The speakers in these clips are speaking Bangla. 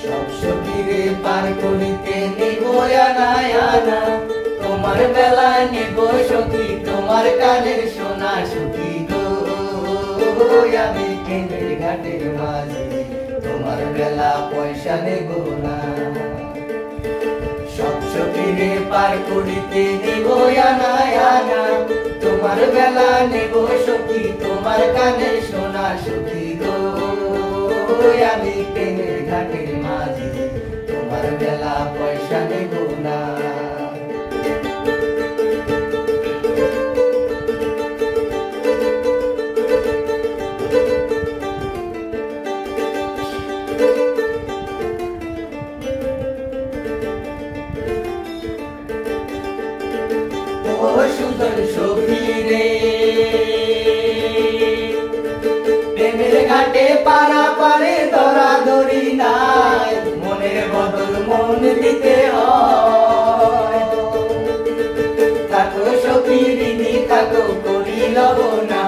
সব সখীরে পার করিতে নিব আনা আনা, তোমার বেলায় নিব সখী তোমার কানের সোনা সখী গো। আমি কেনের ঘাটের মাঝি তোমার বেলা পয়সা নেব না। সব সখীরে পার করিতে নিব আনা আনা, তোমার বেলা নেব সখী তোমার কানের সোনা সখী গো। আমি কেনের ঘাটের মাঝি তোমার বেলা পয়সা নেব না। ও সুন্দর সখী রে, প্রেমের ঘাটে পারা পারে দরাদরি নাই, মনের বদল মন দিতে হয়। থাকো সখী ঋণী থাকো করি লব না,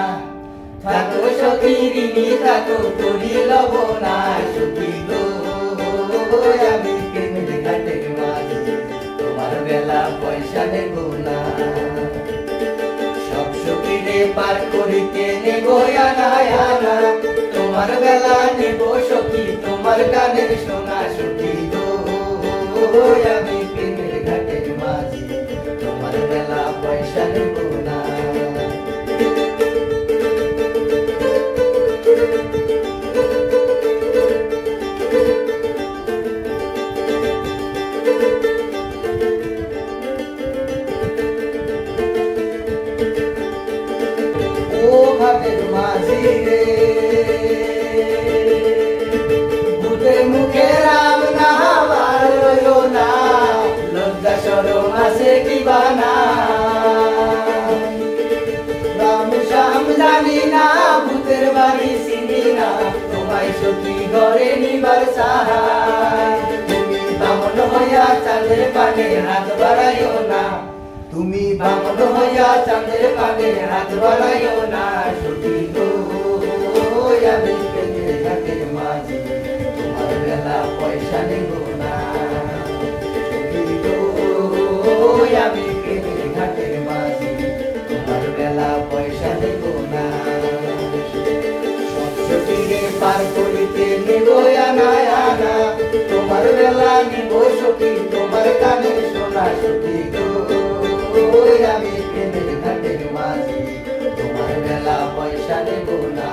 থাকো সখী ঋণী থাকো করি লব না সখী গো। আমি প্রেমের ঘাটের মাঝি তোমার বেলা পয়সা নেব না। সব সখীরে পার করিতে নেব আনা আনা, তোমার বেলা নেব সখী তোমার গানের সোনা সখী গো। আমি প্রেমের ঘাটের মাঝি তোমার বেলা পয়সা নেব না। ও ঘাটের মাঝি রে, ভূতের মুখে রাম নামার রইলো না, লজ্জা শরম আছে কি বানা। রাম শ্যাম জানি না ভূতের বাড়ি চিনি না, তোমায় সখী ঘরে নিবার চাই। তুমি বামন হইয়া চাঁদের পানে হাত বাড়াইও না, তুমি বামন হইয়া চাঁদের পানে হাত বাড়াইও না সখী গো। আমি প্রেমের ঘাটের মাঝি তোমার বেলা পয়সা নেব না সখী গো। আমি প্রেমের ঘাটের মাঝি তোমার বেলা পয়সা নেব না। সব সখীরে পার করিতে নেব আনা আনা, তোমার বেলা নেব সখী তোমার কানের সোনা সখী গো। আমি প্রেমের ঘাটের মাঝি তোমার বেলা পয়সা নেব না।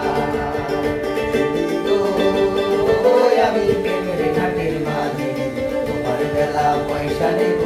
আমি প্রেমের ঘাটের মাঝি তোমার বেলা পয়সা নেব